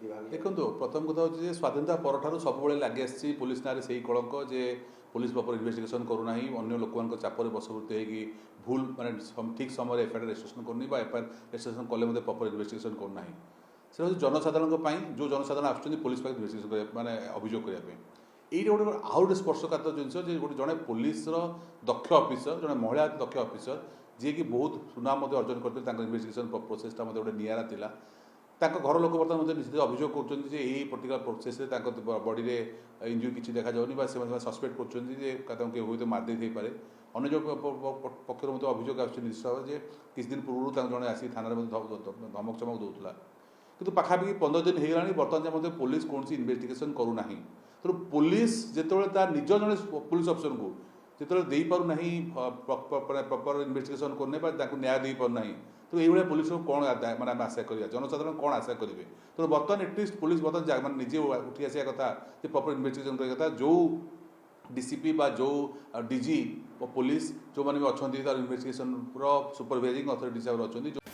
देखो प्रथम कथा हूँ स्वाधीनता पर सब लगे आसी पुलिस ना से कलंक जे पुलिस प्रपर इन्वेस्टिगेशन करूना अन्य लोक चापर बसवर्ती होगी भूल माने ठीक समय एफआईआर रेजिस्ट्रेशन करनी एफआईआर रेजिस्ट्रेशन कले प्रपर इन्वेस्टिगेशन करना से हूँ जनसाधारण जो जनसाधारण आसुच्च पुलिस पाखे इन्वेस्टिगेशन माने अभियोग करने ये गोटे आउ गोटे स्पर्शकातर जिनस गोटे जड़े पुलिस दक्ष अफिसर जड़े महिला दक्ष अफिसर जी कि बहुत सुनाम अर्जन करते इन्वेस्टिगेशन प्रोसेसटा गोटे निरा था तांको घर लोक बर्तमान निश्चित अभियोग कर पर्टिकुलर प्रोसेस बॉडी में इंजुरी किसी देखा जाऊनी सस्पेक्ट कर हुए तो मारदे पारे अन्य जो पक्ष अभियोग आश्चित भाव जे किसी दिन पूर्व जड़े आसी थाना धमक चमक दूसरा कि पाखापाखि 15 दिन हो गला बर्तमान पुलिस कौन इन्वेस्टिगेशन करूना तेणु पुलिस जो निज जड़े पुलिस अफिसर को जो दे पारना प्रपर इन्वेस्टिगेशन करने न्याय दे पारना तो ये पुलिस को कौन माने आशा करिया जनसाधारण कौन आशा करेंगे तेणु बर्तमान एटलिस्ट पुलिस बर्तमान निजे उठी आसा कथा प्रपर इन्वेस्टिगेशन करने कथा जो डीसीपी बा जो डीजी पुलिस जो मैंने भी अच्छा इन्वेस्टिगेशन सुपरवाइजिंग अथॉरिटी हिसाब से अच्छा